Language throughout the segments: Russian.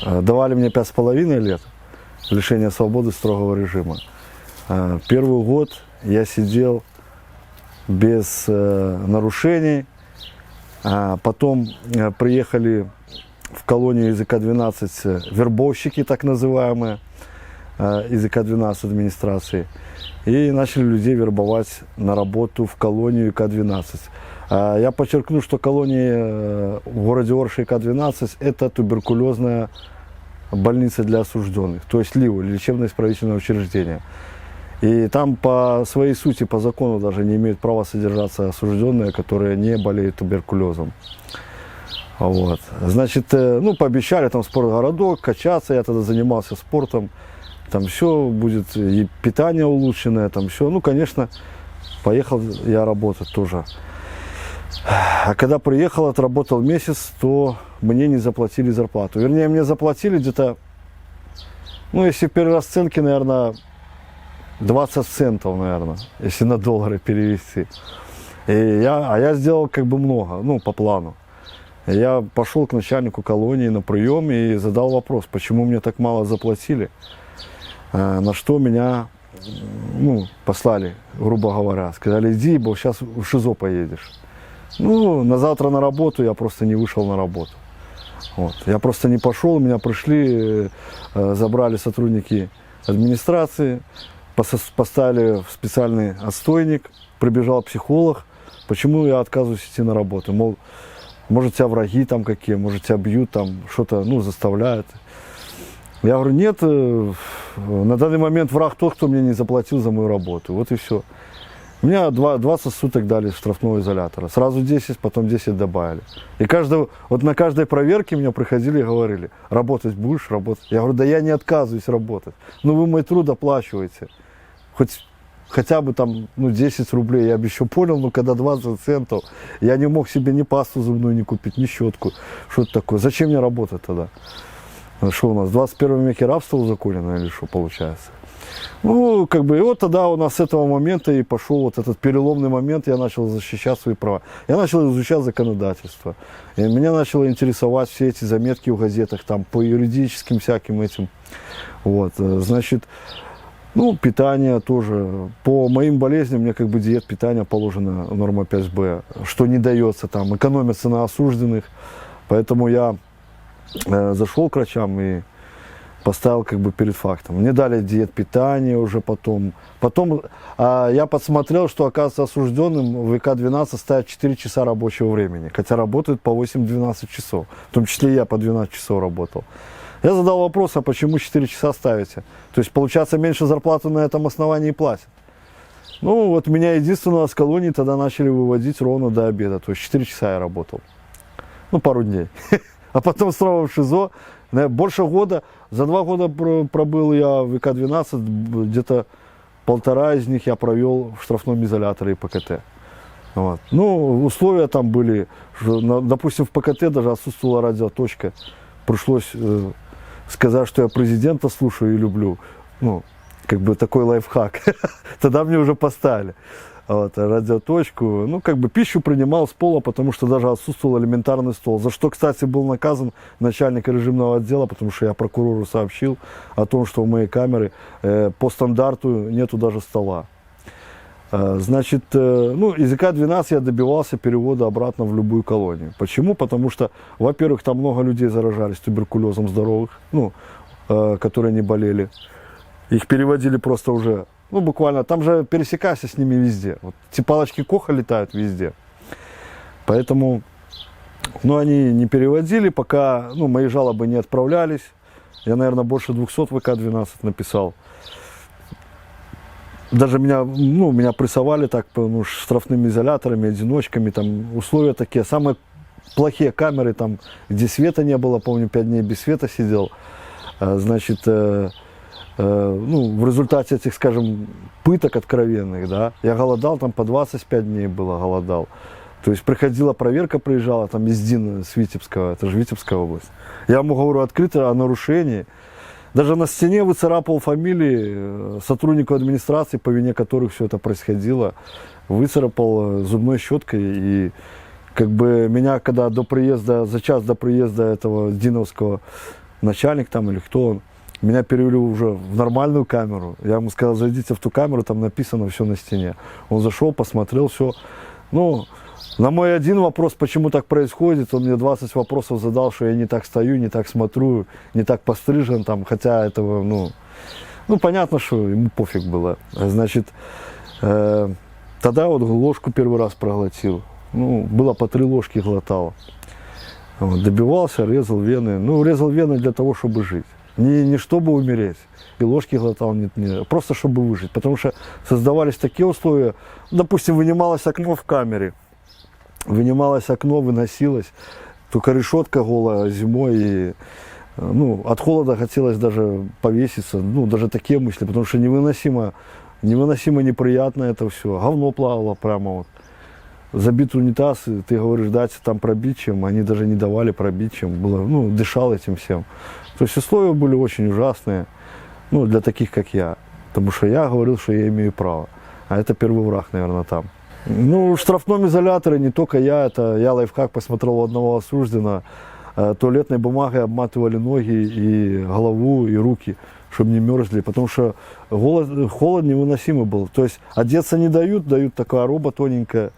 Давали мне 5,5 лет лишения свободы строгого режима. Первый год я сидел без нарушений. Потом приехали в колонию языка-12 вербовщики, так называемые, языка-12 администрации. И начали людей вербовать на работу в колонию ИК-12. Я подчеркну, что колония в городе Орше ИК-12 – это туберкулезная больница для осужденных, то есть ЛИУ, лечебно-исправительное учреждение. И там по своей сути, по закону даже не имеют права содержаться осужденные, которые не болеют туберкулезом. Вот. Значит, пообещали там спортгородок, качаться, я тогда занимался спортом, там все будет, и питание улучшенное, там все. Ну, конечно, поехал я работать тоже. А когда приехал, отработал месяц, то мне не заплатили зарплату. Вернее, мне заплатили где-то, если в перерасценке, наверное, 20 центов, наверное, если на доллары перевести. Я сделал как бы много, по плану. Я пошел к начальнику колонии на прием и задал вопрос, почему мне так мало заплатили. На что меня послали, грубо говоря. Сказали, иди, бо сейчас в ШИЗО поедешь. На завтра на работу я просто не вышел на работу. Вот. Я просто не пошел, меня пришли, забрали сотрудники администрации, поставили в специальный отстойник, прибежал психолог, почему я отказываюсь идти на работу. Мол, может, тебя враги там какие, может, тебя бьют, там что-то, заставляют. Я говорю, нет, на данный момент враг тот, кто мне не заплатил за мою работу. Вот и все. Мне 20 суток дали штрафного изолятора. Сразу 10, потом 10 добавили. И на каждой проверке меня приходили и говорили, работать будешь, работать. Я говорю, да я не отказываюсь работать. Вы мой труд оплачиваете. Хотя бы там 10 рублей. Я бы еще понял, когда 20 центов, я не мог себе ни пасту зубную не купить, ни щетку. Что это такое? Зачем мне работать тогда? Что у нас, в 21 веке рабство узаконено или что получается? И вот тогда у нас с этого момента и пошел вот этот переломный момент, я начал защищать свои права. Я начал изучать законодательство. И меня начало интересовать все эти заметки в газетах, там, по юридическим всяким этим. Вот, значит, питание тоже. По моим болезням мне диет питания положена норма 5Б, что не дается там, экономится на осужденных. Поэтому я зашел к врачам и поставил перед фактом. Мне дали диет питания уже потом. Потом я подсмотрел, что, оказывается, осужденным в ИК-12 ставят 4 часа рабочего времени, хотя работают по 8-12 часов. В том числе я по 12 часов работал. Я задал вопрос, а почему 4 часа ставите? То есть, получается, меньше зарплаты на этом основании платят. Меня единственного с колонии тогда начали выводить ровно до обеда. То есть 4 часа я работал. Пару дней. А потом снова в ШИЗО. Больше года, за 2 года пробыл я в ИК-12, где-то 1,5 из них я провел в штрафном изоляторе и ПКТ. Вот. Условия там были, допустим, в ПКТ даже отсутствовала радиоточка. Пришлось сказать, что я президента слушаю и люблю. Такой лайфхак. Тогда мне уже поставили. Радиоточку. Пищу принимал с пола, потому что даже отсутствовал элементарный стол. За что, кстати, был наказан начальник режимного отдела, потому что я прокурору сообщил о том, что в моей камере по стандарту нету даже стола. Значит, из ИК-12 я добивался перевода обратно в любую колонию. Почему? Потому что, во-первых, там много людей заражались туберкулезом здоровых, которые не болели. Их переводили просто уже, буквально, там же пересекайся с ними везде. Вот эти палочки Коха летают везде. Поэтому, они не переводили, пока, мои жалобы не отправлялись. Я, наверное, больше 200 в ИК-12 написал. Даже меня прессовали так, штрафными изоляторами, одиночками, там условия такие. Самые плохие камеры, там, где света не было, помню, 5 дней без света сидел. Значит, в результате этих, скажем, пыток откровенных, да, я голодал, там по 25 дней было, голодал. То есть приходила проверка, приезжала там из ДИН с Витебского, это же Витебская область. Я ему говорю открыто о нарушении. Даже на стене выцарапал фамилии сотрудников администрации, по вине которых все это происходило. Выцарапал зубной щеткой. И меня, когда за час до приезда этого диновского начальник там или кто он, меня перевели уже в нормальную камеру. Я ему сказал, зайдите в ту камеру, там написано все на стене. Он зашел, посмотрел все. Ну, на мой один вопрос, почему так происходит, он мне 20 вопросов задал, что я не так стою, не так смотрю, не так пострижен, там, хотя этого, ну, понятно, что ему пофиг было. Значит, тогда вот ложку первый раз проглотил. Ну, было по 3 ложки глотал. Вот, добивался, резал вены. Ну, резал вены для того, чтобы жить. Не чтобы умереть. И ложки глотал, просто чтобы выжить. Потому что создавались такие условия. Допустим, вынималось окно в камере. Вынималось окно, выносилось. Только решетка голая зимой. И, ну, от холода хотелось даже повеситься. Ну, даже такие мысли. Потому что невыносимо неприятно это все. Говно плавало прямо вот. Забит унитаз, и ты говоришь, дайте там пробить чем. Они даже не давали пробить чем. Было, ну, дышал этим всем. То есть условия были очень ужасные, ну, для таких, как я. Потому что я говорил, что я имею право. А это первый враг, наверное, там. Ну, в штрафном изоляторе не только я, это я лайфхак посмотрел у одного осужденного. Туалетной бумагой обматывали ноги и голову, и руки, чтобы не мерзли. Потому что холод невыносимый был. То есть одеться не дают, дают такая роба тоненькая.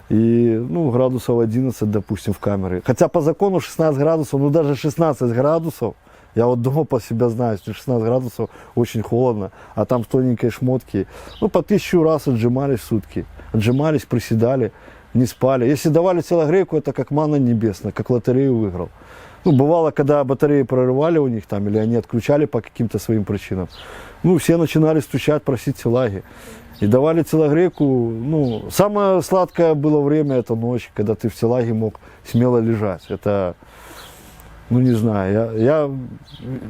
И, ну, градусов 11, допустим, в камере. Хотя по закону 16 градусов, ну, даже 16 градусов, я вот дома по себе знаю, что 16 градусов очень холодно, а там в тоненькой шмотке. Ну, по 1000 раз отжимались в сутки. Отжимались, приседали, не спали. Если давали телогрейку, это как манна небесная, как лотерею выиграл. Ну, бывало, когда батареи прорывали у них там, или они отключали по каким-то своим причинам, ну, все начинали стучать, просить телаги. И давали телогрейку, ну, самое сладкое было время, это ночь, когда ты в телаге мог смело лежать. Это, ну, не знаю,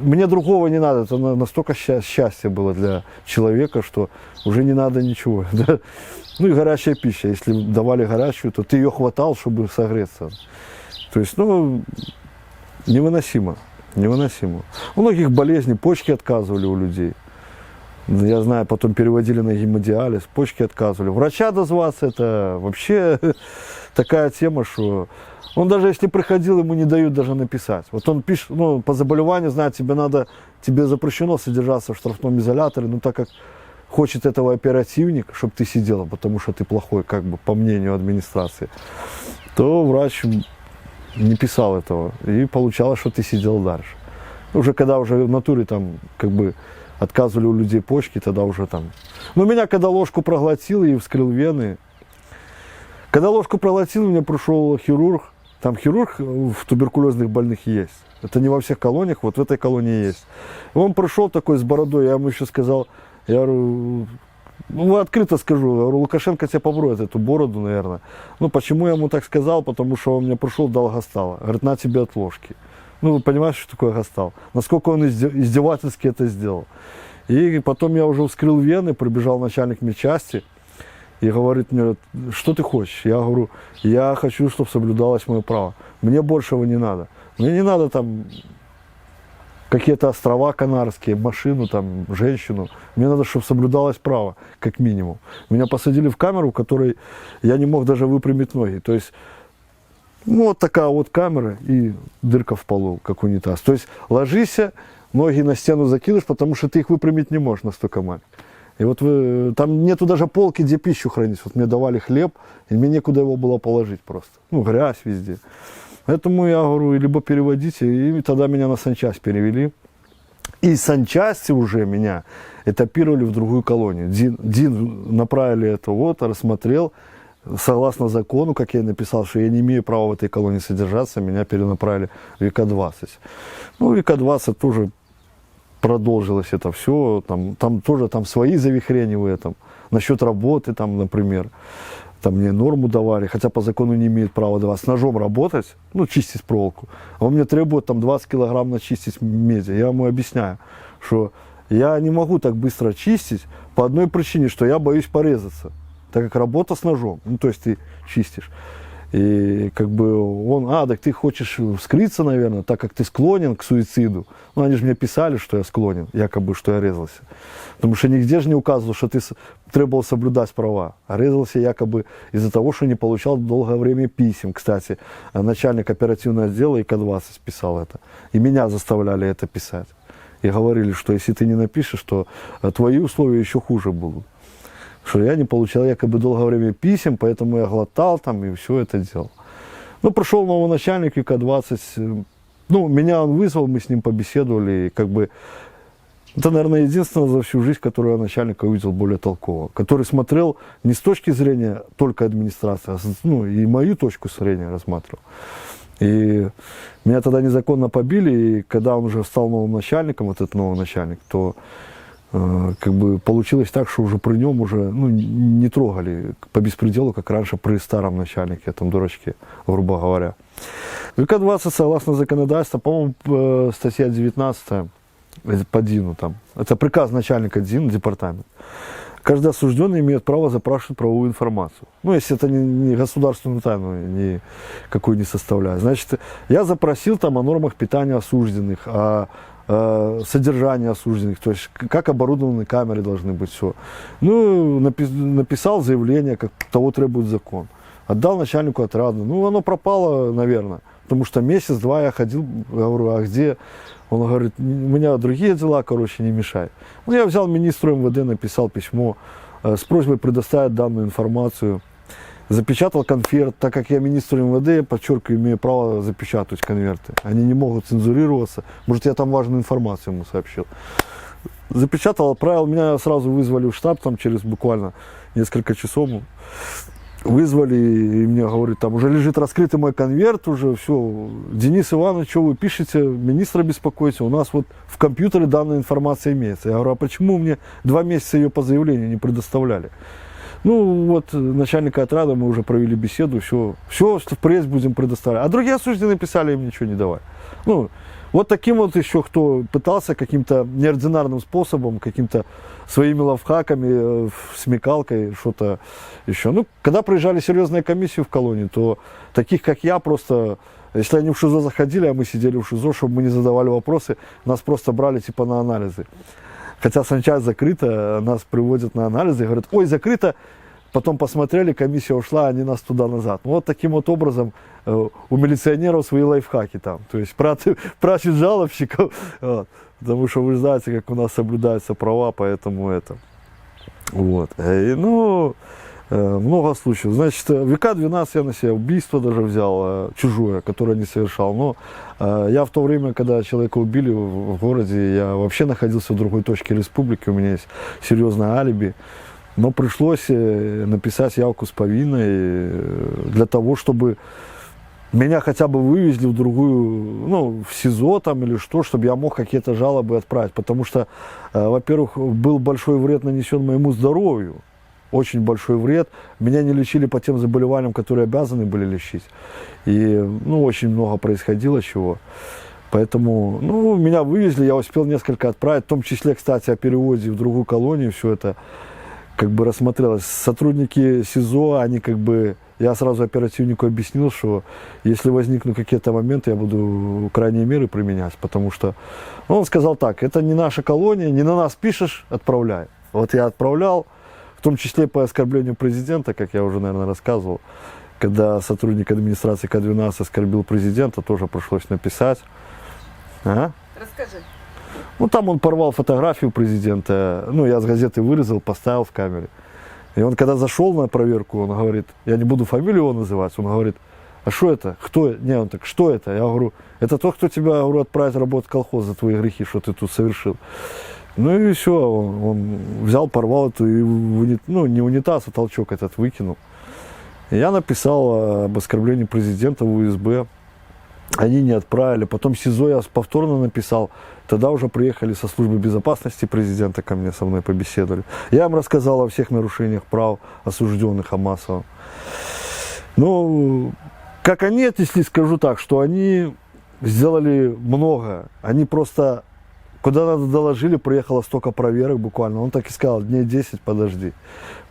мне другого не надо, это настолько счастье было для человека, что уже не надо ничего. Да? Ну и горячая пища, если давали горячую, то ты ее хватал, чтобы согреться. То есть, ну, невыносимо. У многих болезней, почки отказывали у людей. Я знаю, потом переводили на гемодиализ, почки отказывали. Врача дозваться, это вообще такая тема, что он даже если приходил, ему не дают даже написать. Вот он пишет, ну, по заболеванию, знает, тебе запрещено содержаться в штрафном изоляторе, но так как хочет этого оперативник, чтобы ты сидел, потому что ты плохой, как бы, по мнению администрации, то врач не писал этого. И получалось, что ты сидел дальше. Уже когда уже в натуре там, как бы, отказывали у людей почки, тогда уже там. Но меня, когда ложку проглотил и вскрыл вены, когда ложку проглотил, мне пришел хирург. Там хирург в туберкулезных больных есть. Это не во всех колониях, вот в этой колонии есть. И он пришел такой с бородой, я ему еще сказал, я говорю, ну, открыто скажу, я говорю, Лукашенко тебе поброет эту бороду, наверное. Ну, почему я ему так сказал? Потому что он мне пришел, дал гастала. Говорит, на тебе от ложки. Ну, вы понимаете, что такое гастал? Насколько он издевательски это сделал. И потом я уже вскрыл вены, прибежал начальник медчасти и говорит мне, что ты хочешь? Я говорю, я хочу, чтобы соблюдалось мое право. Мне большего не надо. Мне не надо там какие-то острова канарские, машину, там, женщину. Мне надо, чтобы соблюдалось право, как минимум. Меня посадили в камеру, в которой я не мог даже выпрямить ноги. То есть, ну, вот такая вот камера и дырка в полу, как унитаз. То есть ложишься, ноги на стену закидываешь, потому что ты их выпрямить не можешь, настолько маленький. И вот там нету даже полки, где пищу хранить. Вот мне давали хлеб, и мне некуда его было положить просто. Ну, грязь везде. Поэтому я говорю, либо переводите, и тогда меня на санчасть перевели. И из санчасти уже меня этапировали в другую колонию. Дин направили это вот, рассмотрел. Согласно закону, как я написал, что я не имею права в этой колонии содержаться, меня перенаправили в ВК-20. Ну, ВК-20 тоже продолжилось это все, там тоже там свои завихрения в этом. Насчет работы, там, например, там мне норму давали, хотя по закону не имеют права давать, с ножом работать, ну, чистить проволоку. А он мне требует там 20 килограмм начистить меди. Я ему объясняю, что я не могу так быстро чистить по одной причине, что я боюсь порезаться. Так как работа с ножом, ну, то есть ты чистишь. И как бы он, так ты хочешь вскрыться, наверное, так как ты склонен к суициду. Ну, они же мне писали, что я склонен, якобы, что я резался. Потому что нигде же не указывал, что ты требовал соблюдать права. А резался якобы из-за того, что не получал долгое время писем. Кстати, начальник оперативного отдела ИК-20 писал это. И меня заставляли это писать. И говорили, что если ты не напишешь, то твои условия еще хуже будут. Что я не получал якобы долгое время писем, поэтому я глотал там и все это делал. Ну, пришел новый начальник ИК-20, ну, меня он вызвал, мы с ним побеседовали, и как бы, это, наверное, единственное за всю жизнь, которую я начальника увидел более толкового, который смотрел не с точки зрения только администрации, а ну, и мою точку зрения рассматривал. И меня тогда незаконно побили, и когда он уже стал новым начальником, вот этот новый начальник, то как бы получилось так, что уже при нем уже ну, не трогали по беспределу, как раньше при старом начальнике, этом дурачке, грубо говоря. В ИК-20, согласно законодательству, по-моему, статья 19 по ДИНу, там, это приказ начальника ДИН, департамент. Каждый осужденный имеет право запрашивать правовую информацию. Ну, если это не государственную тайну никакую не составляет. Значит, я запросил там о нормах питания осужденных, о содержание осужденных, то есть как оборудованы камеры должны быть, все. Ну, написал заявление, как того требует закон. Отдал начальнику отряда. Ну, оно пропало, наверное, потому что месяц-два я ходил, говорю, а где? Он говорит, у меня другие дела, короче, не мешай. Ну, я взял министру МВД, написал письмо с просьбой предоставить данную информацию. Запечатал конверт, так как я министр МВД, подчеркиваю, имею право запечатать конверты. Они не могут цензурироваться. Может, я там важную информацию ему сообщил. Запечатал, отправил, меня сразу вызвали в штаб, там через буквально несколько часов. Вызвали, и мне говорят, там уже лежит раскрытый мой конверт, уже все. Денис Иванович, что вы пишете, министра беспокоите, у нас вот в компьютере данная информация имеется. Я говорю, а почему мне 2 месяца ее по заявлению не предоставляли? Ну, вот, начальника отряда мы уже провели беседу, все в пресс будем предоставлять. А другие осужденные писали, им ничего не давай. Ну, вот таким вот еще, кто пытался каким-то неординарным способом, каким-то своими лавхаками, смекалкой, что-то еще. Ну, когда приезжали серьезные комиссии в колонию, то таких, как я, просто, если они в ШИЗО заходили, а мы сидели в ШИЗО, чтобы мы не задавали вопросы, нас просто брали типа на анализы. Хотя санчасть закрыта, нас приводят на анализы и говорят, ой, закрыто, потом посмотрели, комиссия ушла, они нас туда-назад. Вот таким вот образом у милиционеров свои лайфхаки там. То есть прячут жалобщиков, вот, потому что вы знаете, как у нас соблюдаются права, поэтому это. Вот. И, ну, много случаев. Значит, в ИК-12 я на себя убийство даже взял, чужое, которое не совершал. Но я в то время, когда человека убили в городе, я вообще находился в другой точке республики, у меня есть серьезное алиби. Но пришлось написать явку с повинной для того, чтобы меня хотя бы вывезли в другую, ну, в СИЗО там или что, чтобы я мог какие-то жалобы отправить. Потому что, во-первых, был большой вред нанесен моему здоровью. Очень большой вред. Меня не лечили по тем заболеваниям, которые обязаны были лечить. И, ну, очень много происходило чего. Поэтому, ну, меня вывезли, я успел несколько отправить, в том числе, кстати, о переводе в другую колонию, все это как бы рассмотрелось. Сотрудники СИЗО, они как бы, я сразу оперативнику объяснил, что если возникнут какие-то моменты, я буду крайние меры применять, потому что, ну, он сказал так, это не наша колония, не на нас пишешь, отправляй. Вот я отправлял, в том числе по оскорблению президента, как я уже, наверное, рассказывал, когда сотрудник администрации К-12 оскорбил президента, тоже пришлось написать. Ага. Расскажи. Ну, там он порвал фотографию президента, ну, я с газеты вырезал, поставил в камере. И он, когда зашел на проверку, он говорит, я не буду фамилию его называть, он говорит, а что это? Кто? Не, он так, что это? Я говорю, это тот, кто тебя, говорю, отправит работать в колхоз за твои грехи, что ты тут совершил. Ну и все, он взял, порвал эту, и ну, не унитаз, а толчок этот выкинул. И я написал об оскорблении президента в УСБ. Они не отправили. Потом СИЗО я повторно написал. Тогда уже приехали со службы безопасности президента ко мне, со мной побеседовали. Я им рассказал о всех нарушениях прав осужденных, о массовом. Ну, как они, если скажу так, что они сделали много. Они просто Куда надо доложили, приехало столько проверок буквально. Он так и сказал, дней 10 подожди.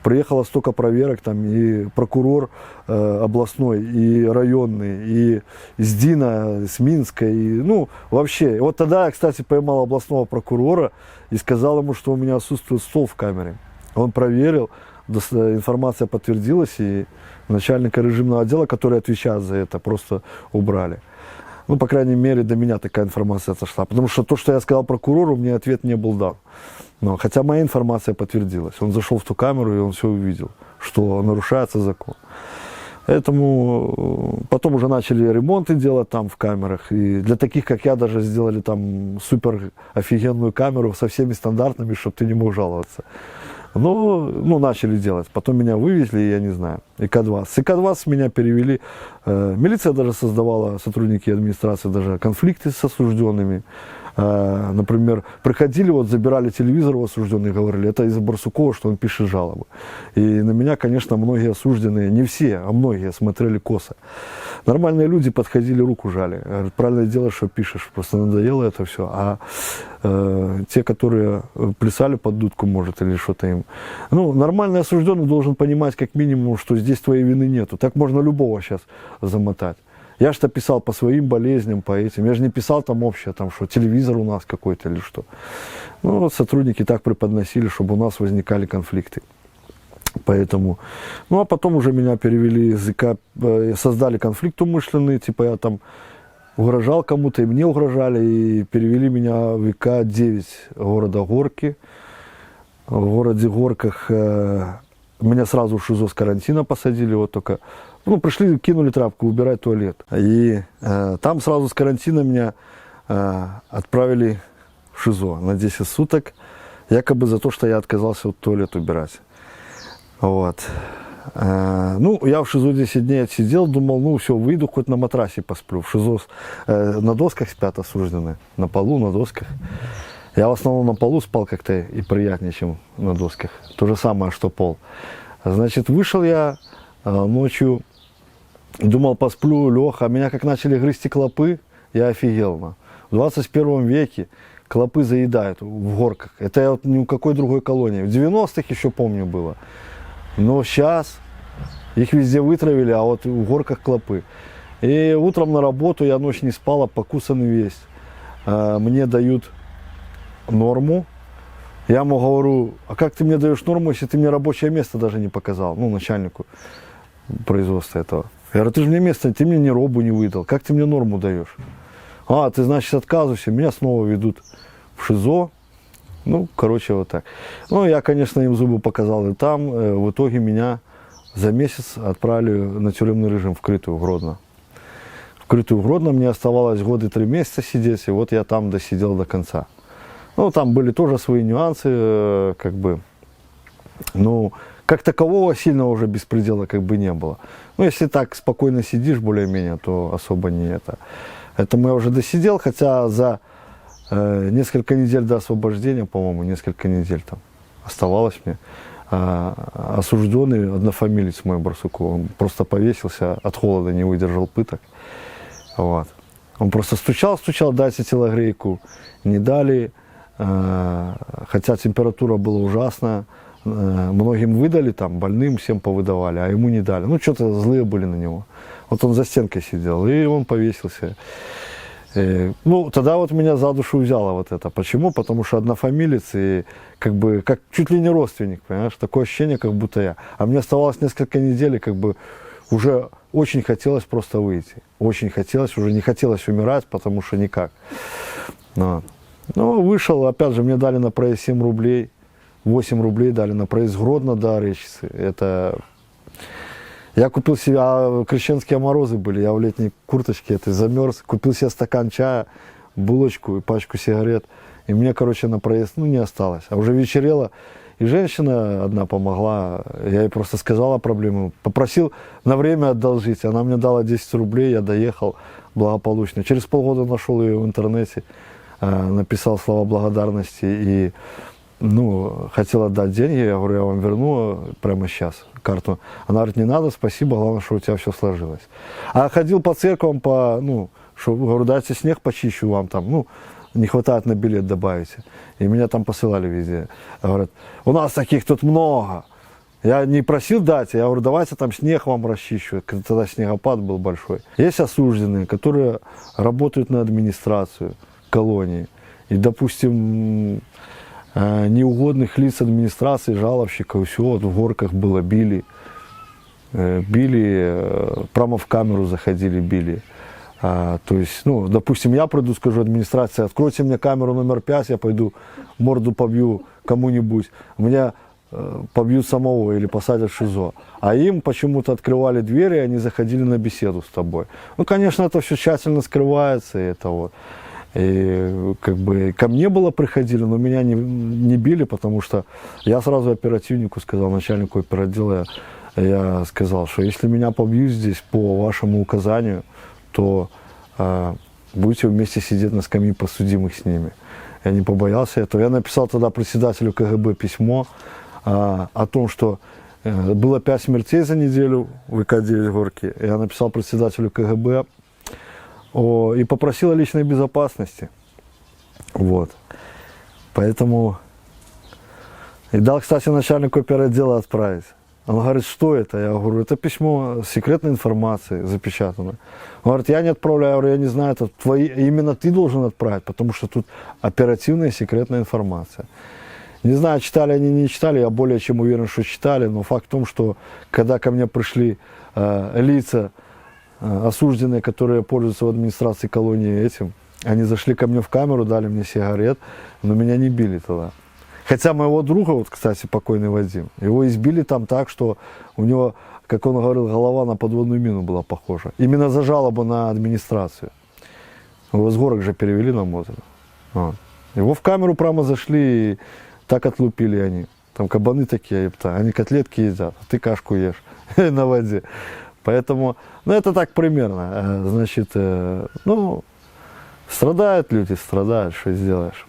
Приехало столько проверок, там и прокурор областной, и районный, и из ДИНа, с Минска, и, ну, вообще. Вот тогда я, кстати, поймал областного прокурора и сказал ему, что у меня отсутствует стол в камере. Он проверил, информация подтвердилась, и начальника режимного отдела, который отвечает за это, просто убрали. Ну, по крайней мере, до меня такая информация отошла. Потому что то, что я сказал прокурору, мне ответ не был дан. Но, хотя моя информация подтвердилась. Он зашел в ту камеру, и он все увидел, что нарушается закон. Поэтому потом уже начали ремонты делать там в камерах. И для таких, как я, даже сделали там супер офигенную камеру со всеми стандартами, чтобы ты не мог жаловаться. Ну, начали делать. Потом меня вывезли, я не знаю, ИК-20. С ИК-20 меня перевели. Милиция даже создавала, сотрудники администрации, даже конфликты с осужденными. Например, приходили, вот забирали телевизор у осужденных, говорили, это из-за Барсукова, что он пишет жалобы. И на меня, конечно, многие осужденные, не все, а многие смотрели косо. Нормальные люди подходили, руку жали. Говорят, правильно делаешь, что пишешь, просто надоело это все. А те, которые плясали под дудку, может, или что-то им. Ну, нормальный осужденный должен понимать, как минимум, что здесь твоей вины нету. Так можно любого сейчас замотать. Я же-то писал по своим болезням, по этим. Я же не писал там общее, там, что телевизор у нас какой-то или что. Ну, вот сотрудники так преподносили, чтобы у нас возникали конфликты. Поэтому, ну, а потом уже меня перевели из ИК, создали конфликт умышленный, типа я там угрожал кому-то, и мне угрожали, и перевели меня в ИК-9 города Горки. В городе Горках меня сразу в ШИЗО с карантина посадили, вот только, ну, пришли, кинули тряпку, убирать туалет. И там сразу с карантина меня отправили в ШИЗО на 10 суток, якобы за то, что я отказался от туалет убирать. Вот. Ну, я в ШИЗО 10 дней отсидел, думал, ну, все, выйду, хоть на матрасе посплю. В ШИЗО на досках спят осужденные, на полу, на досках. Я в основном на полу спал как-то и приятнее, чем на досках. То же самое, что пол. Значит, вышел я ночью, думал, посплю, лег, а меня как начали грызть клопы, я офигел. В 21 веке клопы заедают в Горках. Это я вот ни в какой другой колонии. В 90-х еще помню было. Но сейчас их везде вытравили, а вот в Горках клопы. И утром на работу я ночь не спал, покусанный весь. Мне дают норму. Я ему говорю, а как ты мне даешь норму, если ты мне рабочее место даже не показал? Ну, начальнику производства этого. Я говорю, ты же мне место, ты мне ни робу не выдал. Как ты мне норму даешь? А, ты, значит, отказываешься. Меня снова ведут в ШИЗО. Ну, короче, вот так. Ну, я, конечно, им зубы показал и там. В итоге меня за месяц отправили на тюремный режим в Крытую, в Гродно. В Крытую, в Гродно мне оставалось годы 3 месяца сидеть, и вот я там досидел до конца. Ну, там были тоже свои нюансы, как бы. Ну, как такового сильного уже беспредела как бы не было. Ну, если так спокойно сидишь более-менее, то особо не это. Этому я уже досидел, хотя за несколько недель до освобождения, по-моему, несколько недель там оставалось мне. Осужденный однофамилец мой Барсуков, он просто повесился, от холода не выдержал пыток. Вот. Он просто стучал, дайте телогрейку, не дали, хотя температура была ужасная. Многим выдали, там, больным всем повыдавали, а ему не дали. Ну, что-то злые были на него. Вот он за стенкой сидел, и он повесился. Ну, тогда вот меня за душу взяло вот это. Почему? Потому что однофамилец и как бы, как чуть ли не родственник, понимаешь? Такое ощущение, как будто я. А мне оставалось несколько недель, и как бы уже очень хотелось просто выйти. Очень хотелось, уже не хотелось умирать, потому что никак. Ну, вышел, опять же, мне дали на проезд 7 рублей. 8 рублей дали на проезд с Гродно до Оречицы. Это... Я купил себе, крещенские морозы были, я в летней курточке этой замерз, купил себе стакан чая, булочку и пачку сигарет. И мне, короче, на проезд, ну, не осталось. А уже вечерело, и женщина одна помогла, я ей просто сказал о проблеме, попросил на время одолжить, она мне дала 10 рублей, я доехал благополучно. Через полгода нашел ее в интернете, написал слова благодарности и, ну, хотел отдать деньги, я говорю, я вам верну прямо сейчас карту. Она говорит, не надо, спасибо, главное, что у тебя все сложилось. А ходил по церквам, говорю, дайте снег почищу вам там, ну, не хватает на билет, добавите. И меня там посылали везде. Говорят, у нас таких тут много. Я не просил дать, я говорю, давайте там снег вам расчищу. Тогда снегопад был большой. Есть осужденные, которые работают на администрацию колонии. И, допустим, неугодных лиц администрации, жалобщиков, все, вот в горках было, били, прямо в камеру заходили, били. То есть, ну, допустим, я приду, скажу администрации, откройте мне камеру номер 5, я пойду морду побью кому-нибудь, меня побьют самого или посадят в ШИЗО. А им почему-то открывали двери, и они заходили на беседу с тобой. Ну, конечно, это все тщательно скрывается, и это вот. И как бы ко мне было приходили, но меня не били, потому что я сразу оперативнику сказал, начальнику оперотдела, я сказал, что если меня побьют здесь по вашему указанию, то будете вместе сидеть на скамье подсудимых с ними. Я не побоялся этого. Я написал тогда председателю КГБ письмо о том, что было 5 смертей за неделю в ИК-9 Горки. Я написал председателю КГБ и попросил о личной безопасности. Вот. Поэтому и дал, кстати, начальнику оперотдела отправить. Он говорит, что это? Я говорю, это письмо с секретной информацией запечатано. Он говорит, я не отправляю, я говорю, я не знаю, это именно ты должен отправить, потому что тут оперативная и секретная информация. Не знаю, читали они, не читали, я более чем уверен, что читали, но факт в том, что когда ко мне пришли лица, осужденные, которые пользуются в администрации колонии этим, они зашли ко мне в камеру, дали мне сигарет, но меня не били тогда. Хотя моего друга, вот, кстати, покойный Вадим, его избили там так, что у него, как он говорил, голова на подводную мину была похожа. Именно за жалобу на администрацию. Его с горок же перевели на Мозырь. Вот. Его в камеру прямо зашли и так отлупили они. Там кабаны такие, они котлетки едят, а ты кашку ешь на воде. Поэтому, ну это так примерно. Значит, ну, страдают люди, страдают, что сделаешь.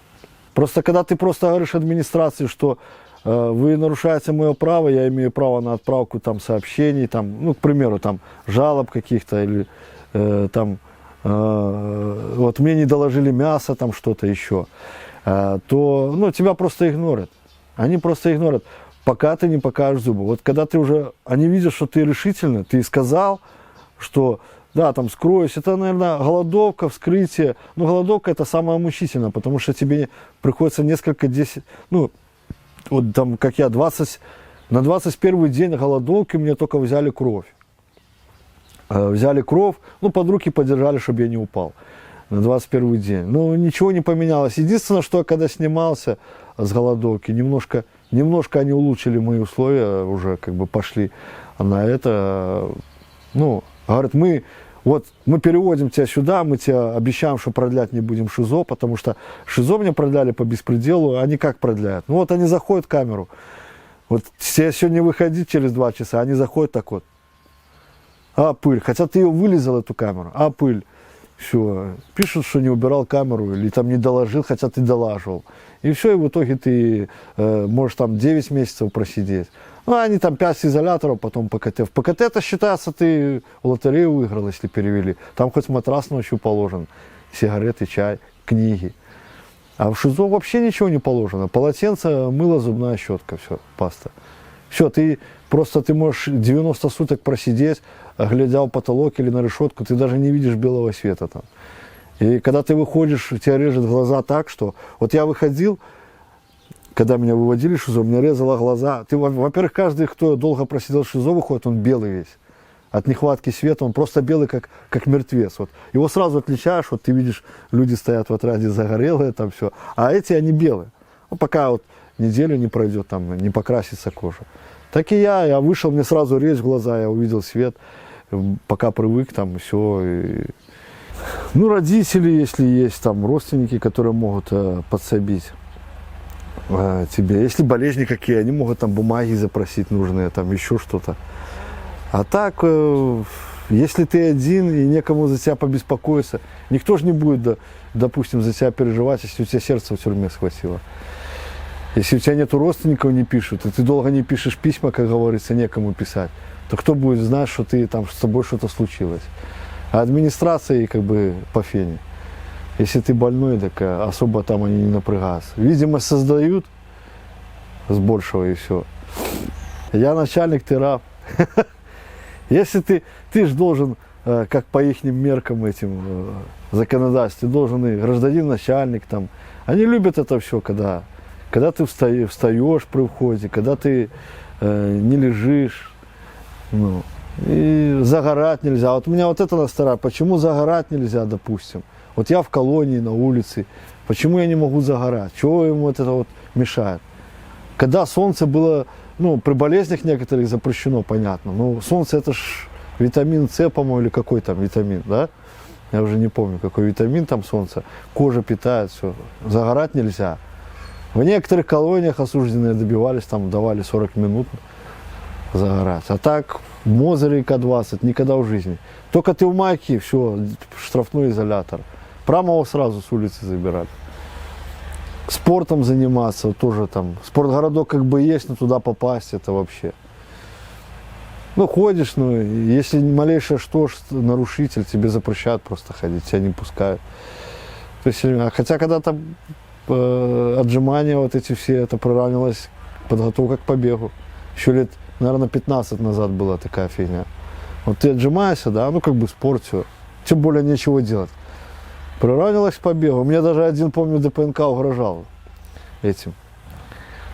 Просто когда ты просто говоришь администрации, что вы нарушаете мое право, я имею право на отправку там сообщений, там, ну, к примеру, там жалоб каких-то или там вот мне не доложили мясо, там что-то еще, то, ну, тебя просто игнорят. Они просто игнорят, пока ты не покажешь зубы. Вот когда ты уже, они видят, что ты решительно, ты сказал, что да, там скроюсь, это, наверное, голодовка, вскрытие. Но голодовка это самое мучительное, потому что тебе приходится несколько 10, ну, вот там, как я, на 21 день голодовки мне только взяли кровь. Взяли кровь, ну, под руки подержали, чтобы я не упал. На 21 день. Ну, ничего не поменялось. Единственное, что я когда снимался с голодовки, немножко они улучшили мои условия, уже как бы пошли на это. Ну, говорят, мы переводим тебя сюда, мы тебе обещаем, что продлять не будем ШИЗО, потому что ШИЗО мне продляли по беспределу, они как продляют? Ну вот они заходят в камеру, вот тебе сегодня выходить через 2 часа, они заходят так вот, а пыль, хотя ты ее вылезал, эту камеру, а пыль, все, пишут, что не убирал камеру или там не доложил, хотя ты долаживал. И все, и в итоге ты можешь там 9 месяцев просидеть. Ну, они там 5 изоляторов, потом ПКТ. В ПКТ это считается, ты в лотерею выиграл, если перевели. Там хоть матрас ночью положен, сигареты, чай, книги. А в ШИЗО вообще ничего не положено. Полотенце, мыло, зубная щетка, все, паста. Все, ты можешь 90 суток просидеть, глядя в потолок или на решетку, ты даже не видишь белого света там. И когда ты выходишь, тебя режет глаза так, что... Вот я выходил, когда меня выводили в ШИЗО, мне резало глаза. Во-первых, каждый, кто долго просидел в ШИЗО, выходит, он белый весь. От нехватки света, он просто белый, как мертвец. Вот. Его сразу отличаешь, вот ты видишь, люди стоят в отряде загорелые, там все. А эти, они белые. Ну, пока вот неделю не пройдет, там, не покрасится кожа. Так и я вышел, мне сразу резь в глаза, я увидел свет, пока привык, там, все. И... Ну, родители, если есть, там, родственники, которые могут подсобить тебе. Если болезни какие, они могут там бумаги запросить нужные, там еще что-то. А так, если ты один и некому за тебя побеспокоиться, никто же не будет, допустим, за тебя переживать, если у тебя сердце в тюрьме схватило. Если у тебя нету родственников, не пишут, и ты долго не пишешь письма, как говорится, некому писать, то кто будет знать, что ты там с тобой что-то случилось? А администрации как бы по фене. Если ты больной, так особо там они не напрягаются. Видимость создают с большего и все. Я начальник, ты раб. Если ты же должен, как по их меркам этим законодательств, ты должен и гражданин, начальник там. Они любят это все, когда ты встаешь при входе, когда ты не лежишь. Ну, и загорать нельзя. Вот у меня вот это настраивает. Почему загорать нельзя, допустим? Вот я в колонии, на улице. Почему я не могу загорать? Чего ему вот это вот мешает? Когда солнце было, ну, при болезнях некоторых запрещено, понятно. Но солнце это ж витамин С, по-моему, или какой там витамин, да? Я уже не помню, какой витамин там солнце. Кожа питает, все. Загорать нельзя. В некоторых колониях осужденные добивались, там давали 40 минут загорать. А так, в Мозере К-20 никогда в жизни. Только ты в майке, все, штрафной изолятор. Прямо его сразу с улицы забирали. Спортом заниматься тоже там. Спортгородок как бы есть, но туда попасть это вообще. Ну, ходишь, ну, если малейшее что, нарушитель, тебе запрещают просто ходить, тебя не пускают. То есть, хотя когда-то отжимания вот эти все, это приравнивалось подготовка к побегу. Еще лет, наверное, 15 назад была такая фигня. Вот ты отжимаешься, да, ну как бы спорт, все. Тем более нечего делать. Приравнивалось к побегу. У меня даже один, помню, ДПНК угрожал этим.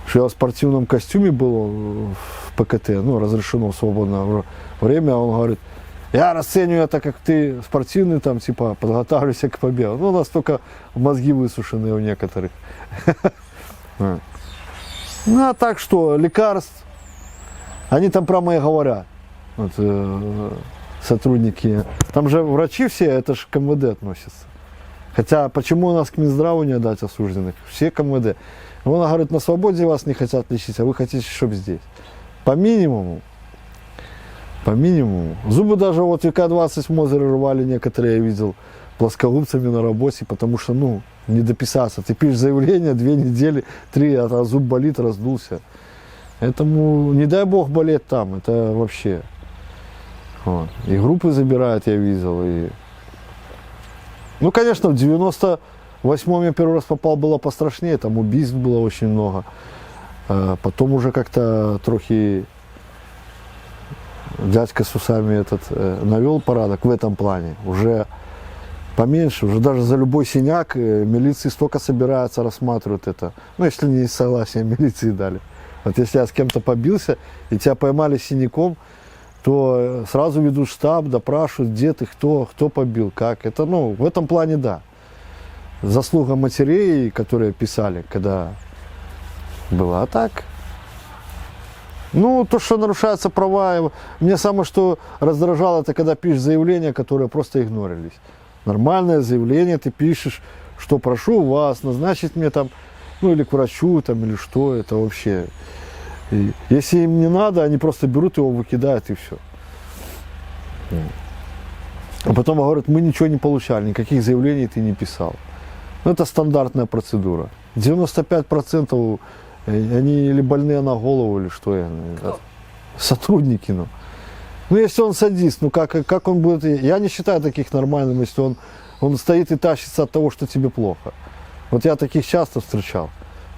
Что я в спортивном костюме был в ПКТ, ну, разрешено в свободное время, а он говорит, я расцениваю это, как ты спортивный, там, типа, подготавливайся к побегу. Ну, настолько мозги высушенные у некоторых. Ну, а так что, лекарств, они там прямо и говорят, вот, сотрудники. Там же врачи все, это же к МВД относятся. Хотя, почему у нас к Минздраву не отдать осужденных? Все к МВД. Он говорит, на свободе вас не хотят лечить, а вы хотите, чтобы здесь. По минимуму. По минимуму. Зубы даже вот в ВК-20 в Мозере рвали некоторые, я видел, плоскогубцами на работе, потому что, ну, не дописаться. Ты пишешь заявление, 2 недели, 3, а зуб болит, раздулся. Поэтому не дай бог болеть там, это вообще. Вот. И группы забирают, я видел. И... Ну, конечно, в 98-м я первый раз попал, было пострашнее, там убийств было очень много. Потом уже как-то трохи дядька с усами этот навел порядок в этом плане. Уже поменьше, уже даже за любой синяк милиции столько собирается, рассматривают это. Ну, если не согласие милиции дали. Вот если я с кем-то побился, и тебя поймали с синяком, то сразу ведут штаб, допрашивают, где ты, кто побил, как. Это, ну, в этом плане да. Заслуга матерей, которые писали, когда было. А так, ну, то, что нарушаются права, мне самое, что раздражало, это когда пишешь заявления, которые просто игнорились. Нормальное заявление ты пишешь, что прошу вас назначить мне там, ну, или к врачу, там, или что, это вообще. И если им не надо, они просто берут его, выкидают и все. А потом говорят, мы ничего не получали, никаких заявлений ты не писал. Ну, это стандартная процедура. 95% они или больные на голову, или что. Сотрудники, ну. Ну, если он садист, ну как он будет... Я не считаю таких нормальным, если он стоит и тащится от того, что тебе плохо. Вот я таких часто встречал.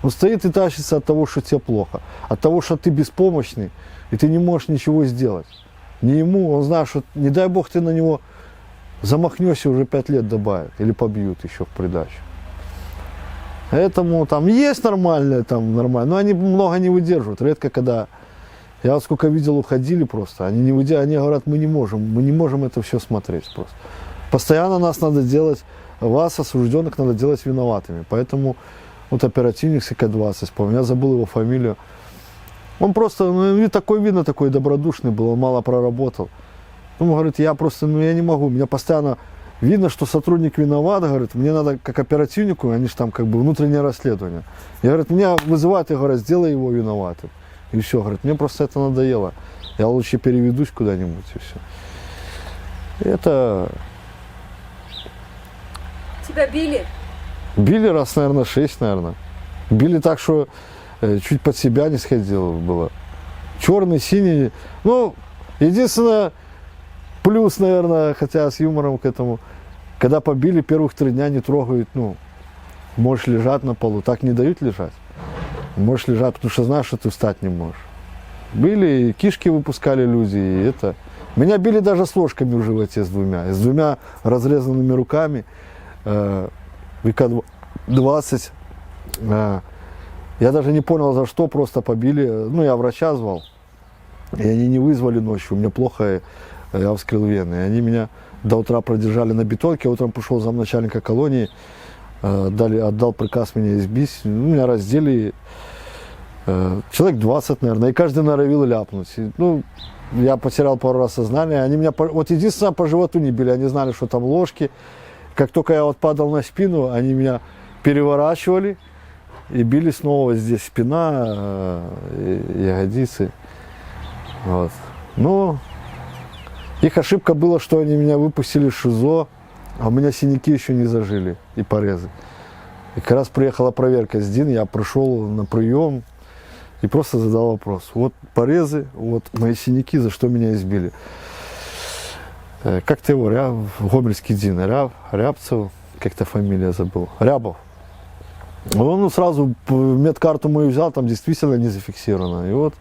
Он стоит и тащится от того, что тебе плохо. От того, что ты беспомощный, и ты не можешь ничего сделать. Не ему, он знает, что не дай бог ты на него замахнешься, уже 5 лет добавят. Или побьют еще в придачу. Поэтому там есть нормальные, но они много не выдерживают. Редко когда... Я вот сколько видел, уходили просто. Они не выдерживают, они говорят, мы не можем это все смотреть просто. Постоянно нас надо делать, вас, осужденных, надо делать виноватыми. Поэтому вот оперативник с ИК-20, помню, я забыл его фамилию. Он просто, ну, такой видно, такой добродушный был, он мало проработал. Он говорит, я просто, я не могу, меня постоянно видно, что сотрудник виноват, говорит, мне надо, как оперативнику, они же там как бы внутреннее расследование. Я, говорит, меня вызывают и говорят, сделай его виноватым. И все, говорит, мне просто это надоело. Я лучше переведусь куда-нибудь и все. Это... Тебя били? Били раз, наверное, 6, наверное. Били так, что чуть под себя не сходило было. Черный, синий. Ну, единственное, плюс, наверное, хотя с юмором к этому, Когда побили, первых 3 дня не трогают, ну, можешь лежать на полу. Так не дают лежать. Можешь лежать, потому что знаешь, что ты встать не можешь. Били, кишки выпускали люди, и это... Меня били даже с ложками в животе с 2 разрезанными руками. ВК-20. Я даже не понял, за что, просто побили. Ну, я врача звал, и они не вызвали ночью. У меня плохо, я вскрыл вены. И они меня до утра продержали на бетонке. Утром пришел замначальника колонии, отдал приказ меня избить. Меня раздели. Человек 20, наверное, и каждый норовил ляпнуть. Ну, я потерял пару раз сознание. Они меня, вот единственное, по животу не били. Они знали, что там ложки. Как только я вот падал на спину, они меня переворачивали и били снова. Здесь спина, ягодицы. Вот. Ну, их ошибка была, что они меня выпустили из ШИЗО, а у меня синяки еще не зажили и порезы. И как раз приехала проверка с ДИН, я пришел на прием и просто задал вопрос. Вот порезы, вот мои синяки, за что меня избили. Как ты его, Гомельский ДИН, Рябцев, как-то фамилия забыл, Рябов. Он сразу медкарту мою взял, там действительно не зафиксировано. И вот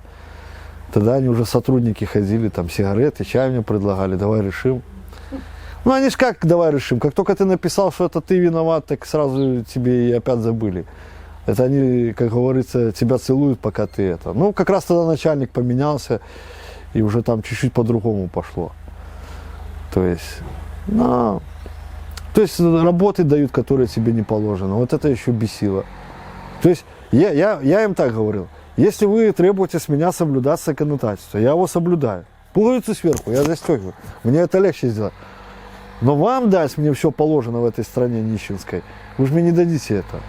тогда они уже сотрудники ходили, там сигареты, чай мне предлагали, давай решим. Ну они ж как давай решим, как только ты написал, что это ты виноват, так сразу тебе и опять забыли. Это они, как говорится, тебя целуют, пока ты это. Ну как раз тогда начальник поменялся, и уже там чуть-чуть по-другому пошло. То есть, ну, работы дают, которые тебе не положено. Вот это еще бесило. То есть я им так говорил. Если вы требуете с меня соблюдать законодательство, я его соблюдаю. Пуговицу сверху я застегиваю. Мне это легче сделать. Но вам дать мне все положено в этой стране нищенской, вы же мне не дадите это.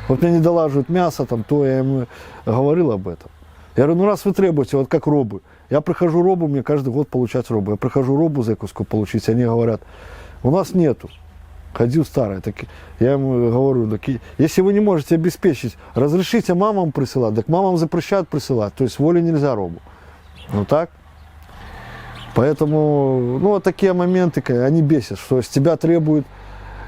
Вот мне не долаживают мясо, там, то я им говорил об этом. Я говорю, ну раз вы требуете, вот как робы. Я прихожу робу, мне каждый год получать робу. Я прихожу робу зэковскую получить, они говорят, у нас нету. Ходил старый. Так я ему говорю, так, если вы не можете обеспечить, разрешите мамам присылать, так мамам запрещают присылать. То есть воле нельзя робу. Ну так. Поэтому, ну вот такие моменты, они бесят, что с тебя требуют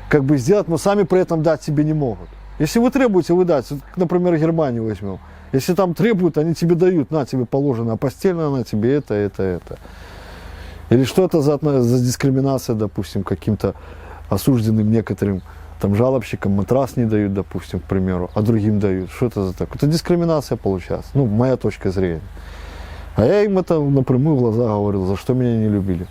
как бы сделать, но сами при этом дать тебе не могут. Если вы требуете, вы дать, например, Германию возьмем. Если там требуют, они тебе дают, на тебе положено, а постельное на тебе это. Или что это за дискриминация, допустим, каким-то осужденным некоторым там жалобщикам матрас не дают, допустим, к примеру, а другим дают. Что это за такое? Это дискриминация получается. Ну, моя точка зрения. А я им это напрямую в глаза говорил, за что меня не любили.